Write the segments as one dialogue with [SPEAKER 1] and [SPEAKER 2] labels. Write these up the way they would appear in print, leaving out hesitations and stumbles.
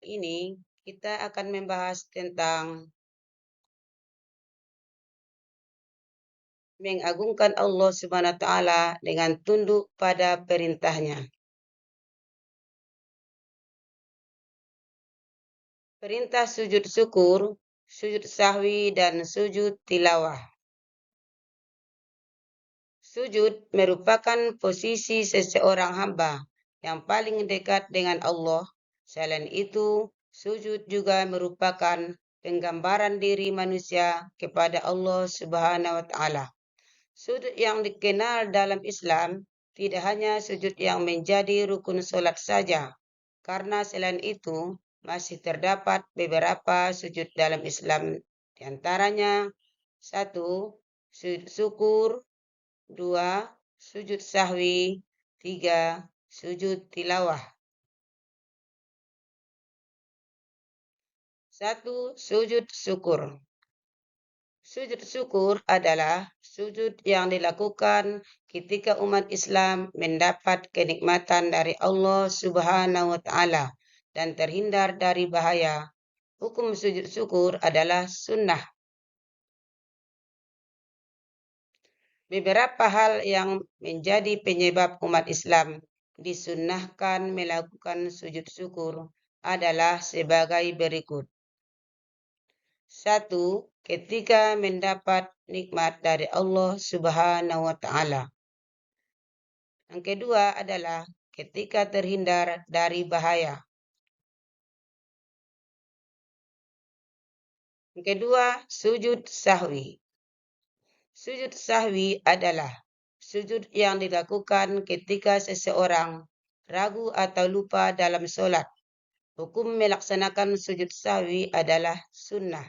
[SPEAKER 1] ini kita akan membahas tentang mengagungkan Allah Subhanahu wa taala dengan tunduk pada perintahnya. Perintah sujud syukur, sujud sahwi, dan sujud tilawah. Sujud merupakan posisi seseorang hamba yang paling dekat dengan Allah. Selain itu, sujud juga merupakan penggambaran diri manusia kepada Allah Subhanahu wa taala. Sujud yang dikenal dalam Islam tidak hanya sujud yang menjadi rukun sholat saja, karena selain itu masih terdapat beberapa sujud dalam Islam, diantaranya 1. Sujud syukur, 2. Sujud sahwi, 3. Sujud tilawah. 1. Sujud syukur. Sujud syukur adalah sujud yang dilakukan ketika umat Islam mendapat kenikmatan dari Allah Subhanahu wa taala dan terhindar dari bahaya. Hukum sujud syukur adalah sunnah. Beberapa hal yang menjadi penyebab umat Islam disunnahkan melakukan sujud syukur adalah sebagai berikut. 1. Ketika mendapat nikmat dari Allah Subhanahu wa taala. Yang kedua adalah ketika terhindar dari bahaya. Yang kedua, sujud sahwi. Sujud sahwi adalah sujud yang dilakukan ketika seseorang ragu atau lupa dalam sholat. Hukum melaksanakan sujud sahwi adalah sunnah.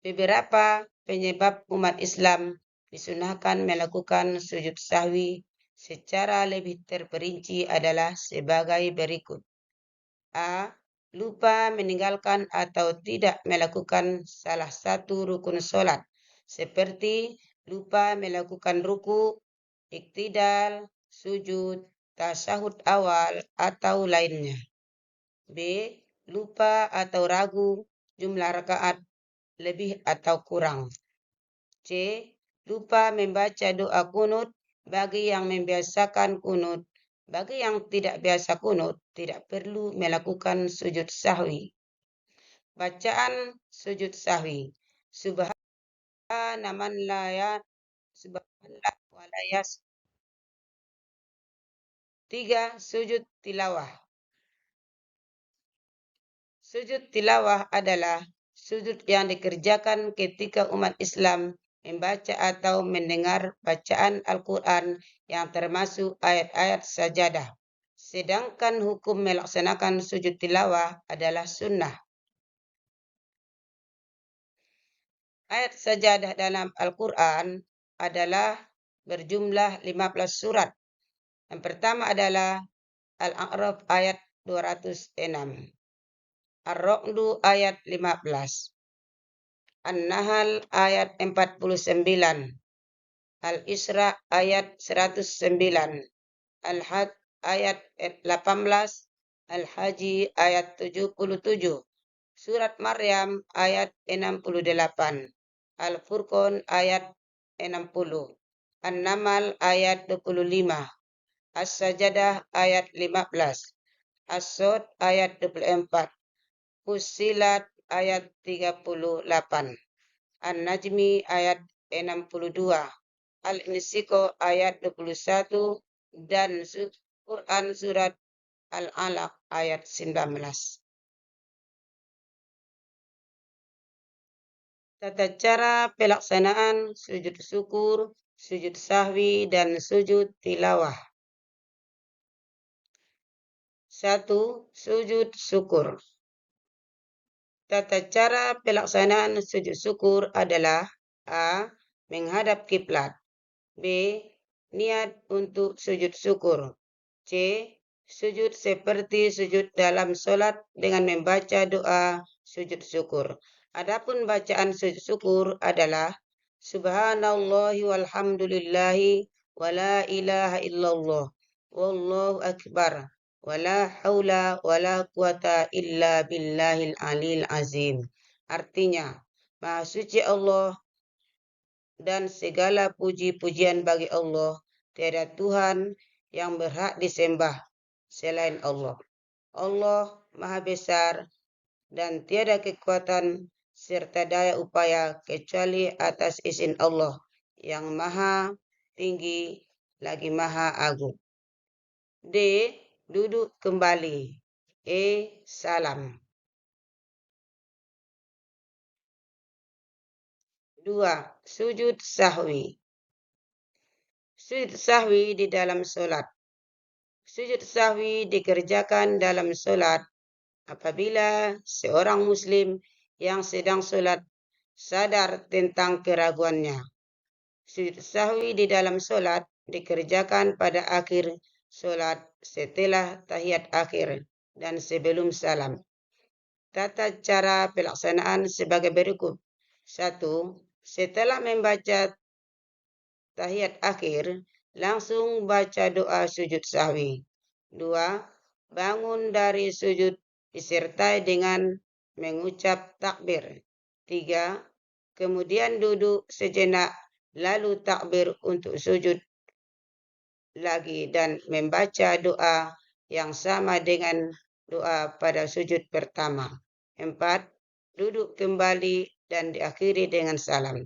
[SPEAKER 1] Beberapa penyebab umat Islam disunahkan melakukan sujud sahwi secara lebih terperinci adalah sebagai berikut. A. Lupa meninggalkan atau tidak melakukan salah satu rukun sholat, seperti lupa melakukan ruku, iktidal, sujud, tasyahud awal, atau lainnya. B. Lupa atau ragu jumlah rakaat lebih atau kurang. C. Lupa membaca doa kunut bagi yang membiasakan kunut. Bagi yang tidak biasa kunut, tidak perlu melakukan sujud sahwi. Bacaan sujud sahwi. Subhana man la ya subhanallah wa la yas. 3. Sujud tilawah. Sujud tilawah adalah sujud yang dikerjakan ketika umat Islam membaca atau mendengar bacaan Al-Quran yang termasuk ayat-ayat sajadah. Sedangkan hukum melaksanakan sujud tilawah adalah sunnah. Ayat sajadah dalam Al-Quran adalah berjumlah 15 surat. Yang pertama adalah Al-A'raf ayat 206. Ar-Ra'du ayat 15. An-Nahl ayat 49. Al-Isra ayat 109. Al-Had ayat 18. Al-Haji ayat 77. Surat Maryam ayat 68. Al-Furqan ayat 60. An-Namal ayat 25. As-Sajadah ayat 15. As-Sod ayat 24. Fussilat ayat 38. An-Najmi ayat 62. Al-Insyikah ayat 21 dan Quran surat Al-Alaq ayat 19. Tata cara pelaksanaan sujud syukur, sujud sahwi, dan sujud tilawah. 1. Sujud syukur. Tata cara pelaksanaan sujud syukur adalah A. Menghadap kiblat. B. Niat untuk sujud syukur. C. Sujud seperti sujud dalam sholat dengan membaca doa sujud syukur. Adapun bacaan sujud syukur adalah Subhanallahi walhamdulillahi wa la ilaha illallah wallahu akbar wala haula wala quwata illa billahil alil azim. Artinya, Maha suci Allah dan segala puji-pujian bagi Allah. Tiada Tuhan yang berhak disembah selain Allah. Allah Maha Besar dan tiada kekuatan serta daya upaya kecuali atas izin Allah yang Maha Tinggi lagi Maha Agung. D. Duduk kembali. E. Salam. 2. Sujud sahwi. Sujud sahwi di dalam solat. Sujud sahwi dikerjakan dalam solat apabila seorang muslim yang sedang solat sadar tentang keraguannya. Sujud sahwi di dalam solat dikerjakan pada akhir solat setelah tahiyat akhir dan sebelum salam. Tata cara pelaksanaan sebagai berikut. 1. Setelah membaca tahiyat akhir, langsung baca doa sujud sahwi. 2. Bangun dari sujud disertai dengan mengucap takbir. 3. Kemudian duduk sejenak, lalu takbir untuk sujud lagi dan membaca doa yang sama dengan doa pada sujud pertama. 4. Duduk kembali dan diakhiri dengan salam.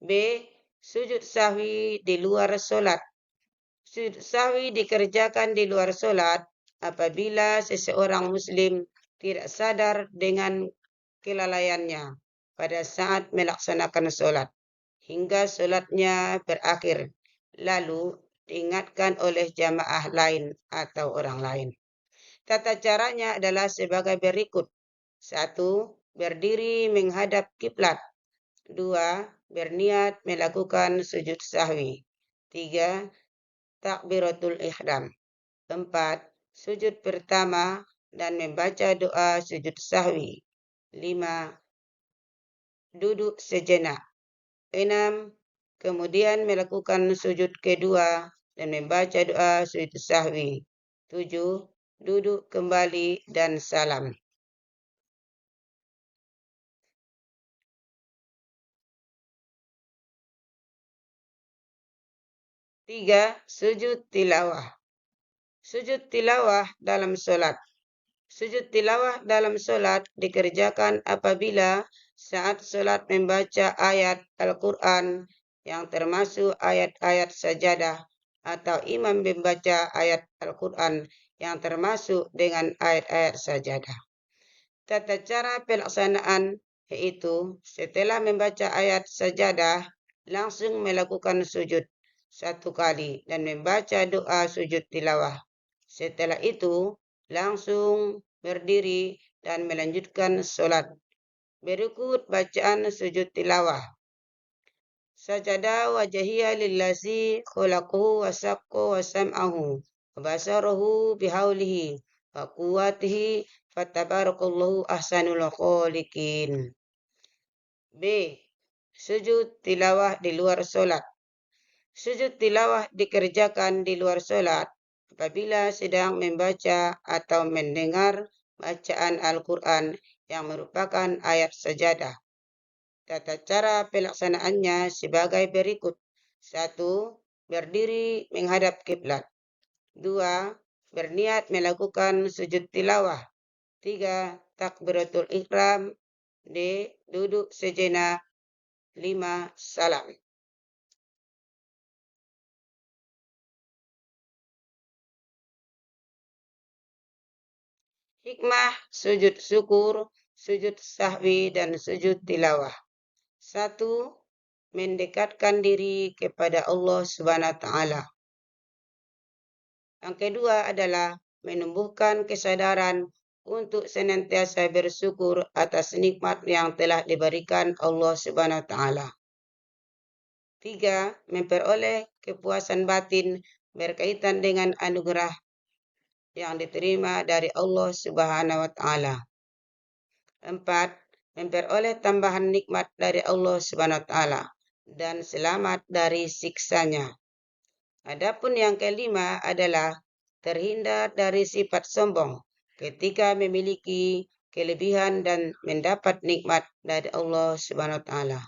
[SPEAKER 1] B. Sujud sahwi di luar solat. Sujud sahwi dikerjakan di luar solat apabila seseorang muslim tidak sadar dengan kelalaiannya pada saat melaksanakan solat hingga solatnya berakhir, lalu diingatkan oleh jamaah lain atau orang lain. Tata caranya adalah sebagai berikut. 1. Berdiri menghadap kiblat. 2. Berniat melakukan sujud sahwi. 3. Takbiratul ihram. 4. Sujud pertama dan membaca doa sujud sahwi. 5. Duduk sejenak. 6. Kemudian melakukan sujud kedua dan membaca doa sujud sahwi. 7. Duduk kembali dan salam. 3. Sujud tilawah. Sujud tilawah dalam solat. Sujud tilawah dalam solat dikerjakan apabila saat solat membaca ayat Al-Quran yang termasuk ayat-ayat sajadah atau imam membaca ayat Al-Quran yang termasuk dengan ayat-ayat sajadah. Tata cara pelaksanaan yaitu setelah membaca ayat sajadah langsung melakukan sujud 1 kali dan membaca doa sujud tilawah. Setelah itu langsung berdiri dan melanjutkan solat. Berikut bacaan sujud tilawah. Sajada wajhiya lillazi khalaqahu wa saqqa wa sam'ahu wa basarahu bihaulihi wa quwwatihi fatabarakallahu ahsanul khaliqin. B. Sujud tilawah di luar solat. Sujud tilawah dikerjakan di luar solat apabila sedang membaca atau mendengar bacaan Al-Quran yang merupakan ayat sajadah. Tata cara pelaksanaannya sebagai berikut. 1. Berdiri menghadap kiblat. 2. Berniat melakukan sujud tilawah. 3. Takbiratul ihram. D. Duduk sejenak. 5. Salam. Hikmah sujud syukur, sujud sahwi, dan sujud tilawah. 1. Mendekatkan diri kepada Allah Subhanahu wa Ta'ala. Yang kedua adalah menumbuhkan kesadaran untuk senantiasa bersyukur atas nikmat yang telah diberikan Allah Subhanahu wa Ta'ala. 3. Memperoleh kepuasan batin berkaitan dengan anugerah yang diterima dari Allah Subhanahu wa Ta'ala. 4. Memperoleh tambahan nikmat dari Allah Subhanahu wa Ta'ala dan selamat dari siksanya. Adapun yang kelima adalah terhindar dari sifat sombong ketika memiliki kelebihan dan mendapat nikmat dari Allah Subhanahu wa taala.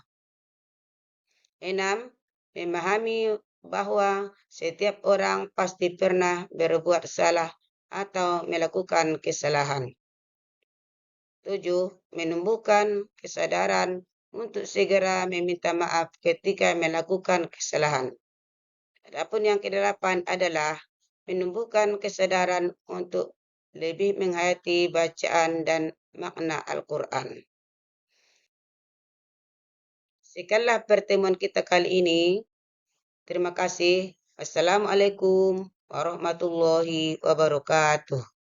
[SPEAKER 1] 6. Memahami bahwa setiap orang pasti pernah berbuat salah atau melakukan kesalahan. 7. Menumbuhkan kesadaran untuk segera meminta maaf ketika melakukan kesalahan. Adapun yang kedelapan adalah menumbuhkan kesadaran untuk lebih menghayati bacaan dan makna Al-Quran. Sekianlah pertemuan kita kali ini. Terima kasih. Assalamualaikum warahmatullahi wabarakatuh.